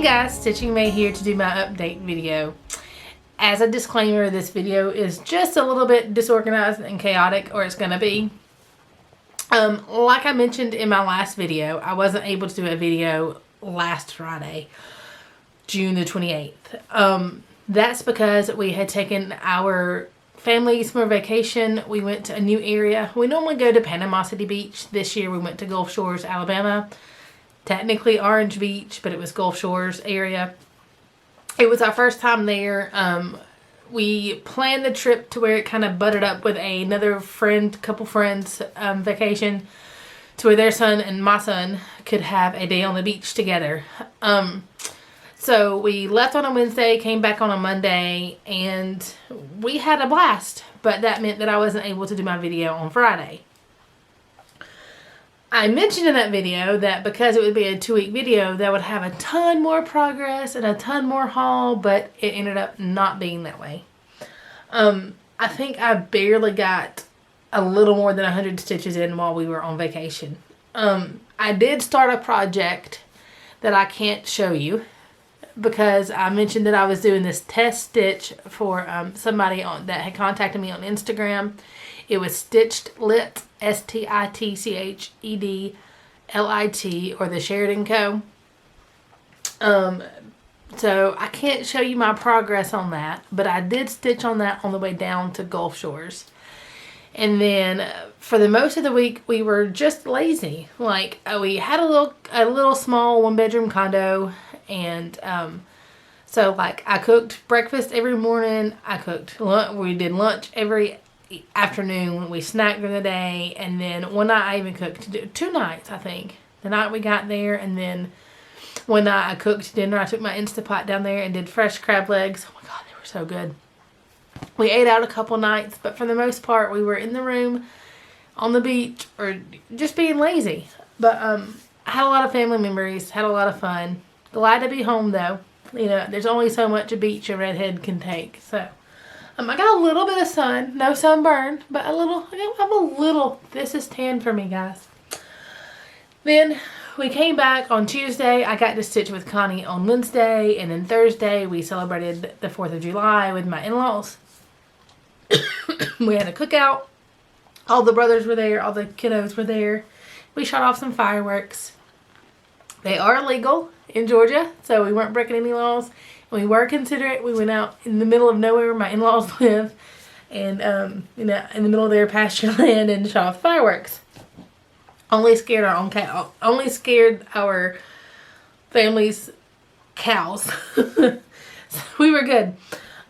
Hey guys, Stitching May here to do my update video. As a disclaimer, this video is just a little bit disorganized and chaotic, or it's gonna be. Like I mentioned in my last video, I wasn't able to do a video last Friday, June the 28th. That's because we had taken our family summer vacation. We went to a new area. We normally go to Panama City Beach. This year we went to Gulf Shores, Alabama. Technically Orange Beach, but it was Gulf Shores area. It was our first time there. We planned the trip to where it kind of butted up with another couple friends vacation, to where their son and my son could have a day on the beach together. So we left on a Wednesday, came back on a Monday, and we had a blast. But that meant that I wasn't able to do my video on Friday. I mentioned in that video that because it would be a 2-week video, that would have a ton more progress and a ton more haul, but it ended up not being that way. I think I barely got a little more than 100 stitches in while we were on vacation. I did start a project that I can't show you because I mentioned that I was doing this test stitch for somebody that had contacted me on Instagram. It was Stitched Lit, STITCHEDLIT, or the Sheridan Co. So I can't show you my progress on that, but I did stitch on that on the way down to Gulf Shores. And then for the most of the week, we were just lazy. Like we had a little small 1-bedroom condo, and so like I cooked breakfast every morning. I cooked lunch. We did lunch every afternoon. We snacked during the day, and then one night I even cooked 2 nights, I think. The night we got there, and then one night I cooked dinner. I took my Instapot down there and did fresh crab legs. Oh my god, they were so good. We ate out a couple nights, but for the most part we were in the room, on the beach, or just being lazy. But I had a lot of family memories, had a lot of fun. Glad to be home though. You know, there's only so much a beach a redhead can take. So I got a little bit of sun, no sunburn, but I'm a little, this is tan for me, guys. Then we came back on Tuesday. I got to stitch with Connie on Wednesday, and then Thursday we celebrated the 4th of July with my in-laws. We had a cookout. All the brothers were there, all the kiddos were there. We shot off some fireworks. They are illegal in Georgia, so we weren't breaking any laws. We were considerate. We went out in the middle of nowhere where my in-laws live, and you know, in the middle of their pasture land, and shot off fireworks. Only scared our own cow. Only scared our family's cows. So we were good.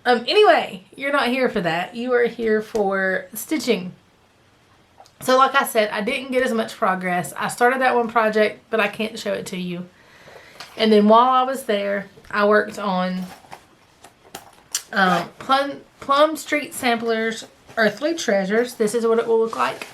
Anyway, you're not here for that. You are here for stitching. So like I said, I didn't get as much progress. I started that one project, but I can't show it to you. And then while I was there, I worked on Plum Street Samplers Earthly Treasures. This is what it will look like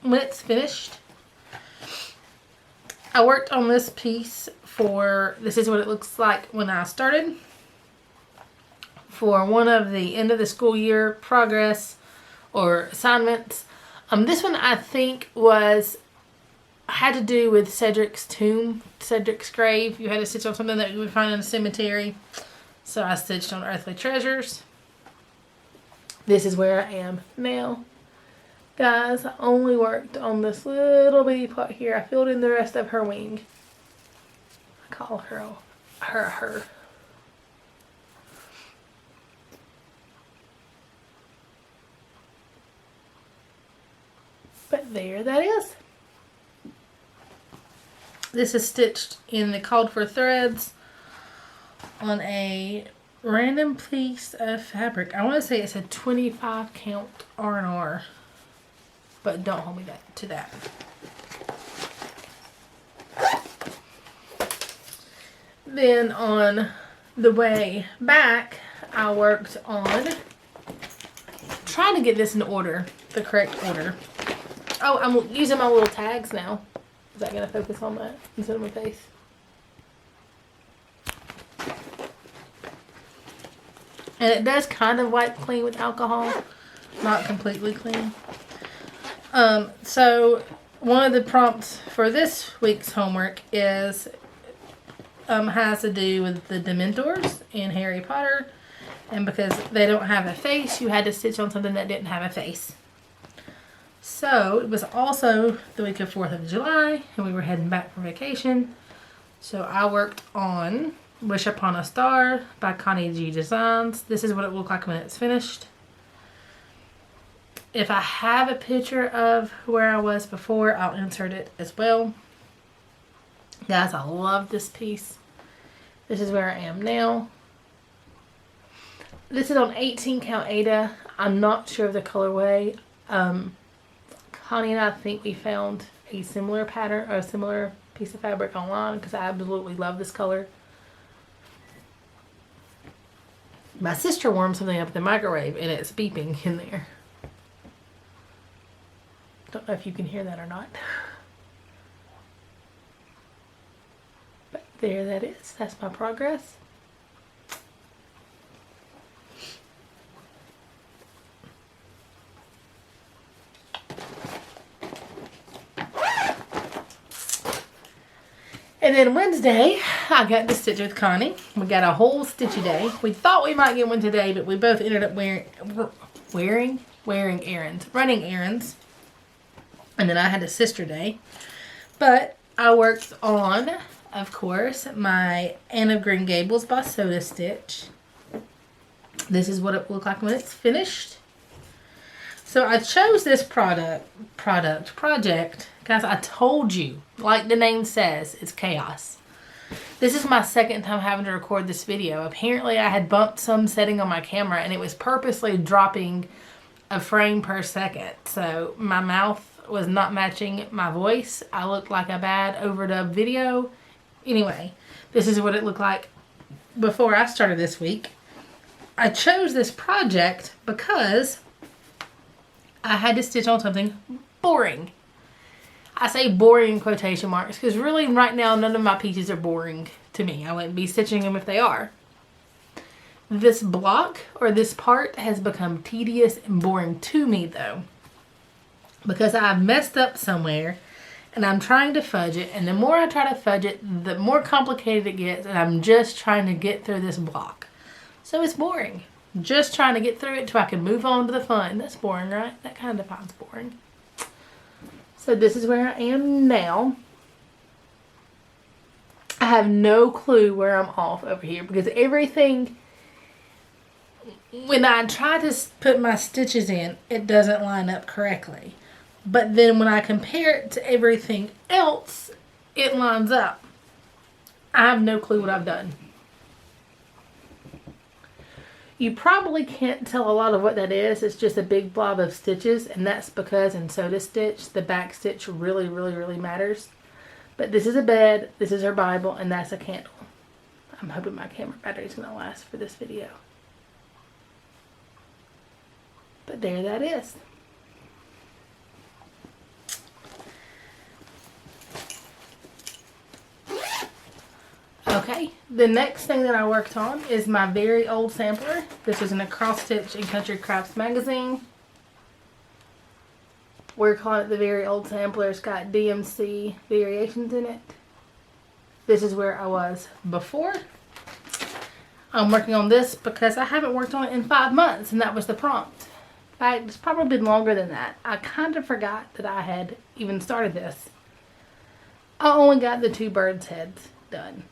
when it's finished. I worked on this piece this is what it looks like when I started, for one of the end of the school year progress or assignments. This one I think had to do with Cedric's tomb, Cedric's grave. You had to stitch on something that you would find in a cemetery. So I stitched on Earthly Treasures. This is where I am now. Guys, I only worked on this little bitty part here. I filled in the rest of her wing. I call her. But there that is. This is stitched in the called for threads on a random piece of fabric. I want to say it's a 25 count R&R, but don't hold me to that. Then on the way back, I worked on trying to get this in order, the correct order. Oh, I'm using my little tags now. Is that going to focus on that instead of my face? And it does kind of wipe clean with alcohol. Not completely clean. So one of the prompts for this week's homework is has to do with the Dementors in Harry Potter. And because they don't have a face, you had to stitch on something that didn't have a face. So it was also the week of 4th of July, and we were heading back from vacation. So I worked on Wish Upon a Star by Connie G Designs. This is what it will look like when it's finished. If I have a picture of where I was before, I'll insert it as well. Guys, I love this piece. This is where I am now. This is on 18 count Ada. I'm not sure of the colorway. Connie and I think we found a similar pattern or a similar piece of fabric online because I absolutely love this color. My sister warmed something up in the microwave and it's beeping in there. Don't know if you can hear that or not. But there that is. That's my progress. And then Wednesday, I got to stitch with Connie. We got a whole stitchy day. We thought we might get one today, but we both ended up running errands. And then I had a sister day. But I worked on, of course, my Anne of Green Gables by Soda Stitch. This is what it will look like when it's finished. So I chose this project. Guys, I told you, like the name says, it's chaos. This is my second time having to record this video. Apparently I had bumped some setting on my camera and it was purposely dropping a frame per second. So my mouth was not matching my voice. I looked like a bad overdubbed video. Anyway, this is what it looked like before I started this week. I chose this project because I had to stitch on something boring. I say boring in quotation marks because really right now none of my pieces are boring to me. I wouldn't be stitching them if they are. This block or this part has become tedious and boring to me though, because I've messed up somewhere and I'm trying to fudge it, and the more I try to fudge it, the more complicated it gets, and I'm just trying to get through this block. So it's boring. Just trying to get through it till I can move on to the fun. That's boring, right? That kind of defines boring. So this is where I am now. I have no clue where I'm off over here because everything, when I try to put my stitches in, it doesn't line up correctly. But then when I compare it to everything else, it lines up. I have no clue what I've done. You probably can't tell a lot of what that is. It's just a big blob of stitches, and that's because in Soda Stitch, the back stitch really, really, really matters. But this is a bed, this is her Bible, and that's a candle. I'm hoping my camera battery is going to last for this video. But there that is. Okay, the next thing that I worked on is my very old sampler. This is in a Cross Stitch and Country Crafts magazine. We're calling it the very old sampler. It's got DMC variations in it. This is where I was before. I'm working on this because I haven't worked on it in 5 months, and that was the prompt. In fact, it's probably been longer than that. I kind of forgot that I had even started this. I only got the 2 birds' heads done.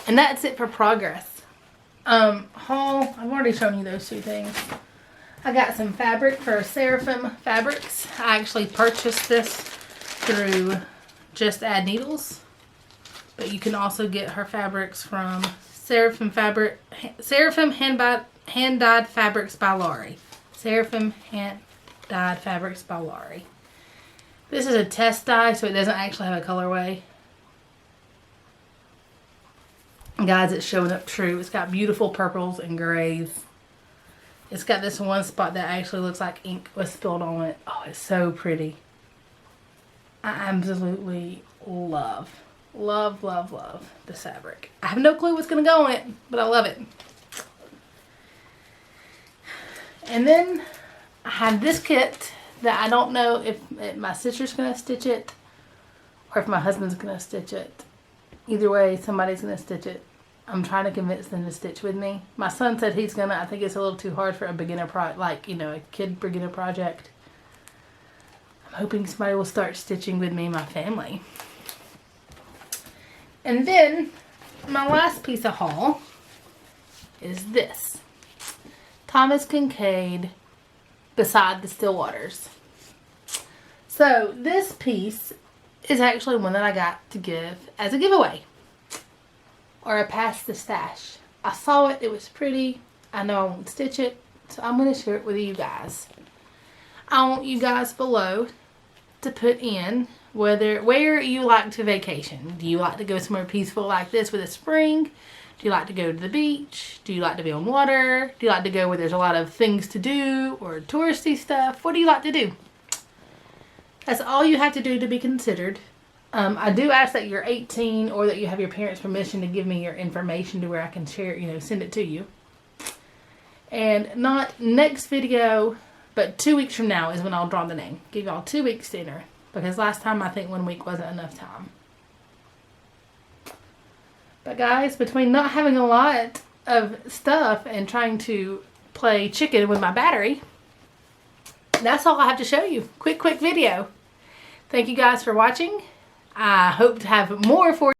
And that's it for progress. Haul, I've already shown you those 2 things. I got some fabric for Seraphim Fabrics. I actually purchased this through Just Add Needles. But you can also get her fabrics from Seraphim Hand Dyed Fabrics by Laurie. Seraphim Hand Dyed Fabrics by Laurie. This is a test dye, so it doesn't actually have a colorway. Guys, it's showing up true. It's got beautiful purples and grays. It's got this one spot that actually looks like ink was spilled on it. Oh, it's so pretty. I absolutely love this fabric. I have no clue what's going to go on it, but I love it. And then I have this kit that I don't know if my sister's going to stitch it or if my husband's going to stitch it. Either way, somebody's going to stitch it. I'm trying to convince them to stitch with me. My son said he's going to. I think it's a little too hard for a beginner like, you know, a kid beginner project. I'm hoping somebody will start stitching with me and my family. And then my last piece of haul is this. Thomas Kincaid, Beside the Still Waters. So this piece is actually one that I got to give as a giveaway. Or a pass the stash. I saw it, it was pretty. I know I won't stitch it, so I'm going to share it with you guys. I want you guys below to put in where you like to vacation. Do you like to go somewhere peaceful like this with a spring? Do you like to go to the beach? Do you like to be on water? Do you like to go where there's a lot of things to do or touristy stuff? What do you like to do? That's all you have to do to be considered. I do ask that you're 18 or that you have your parents' permission to give me your information to where I can share, you know, send it to you. And not next video, but 2 weeks from now is when I'll draw the name. Give y'all 2 weeks to enter. Because last time I think 1 week wasn't enough time. But guys, between not having a lot of stuff and trying to play chicken with my battery, that's all I have to show you. Quick video. Thank you guys for watching. I hope to have more for you.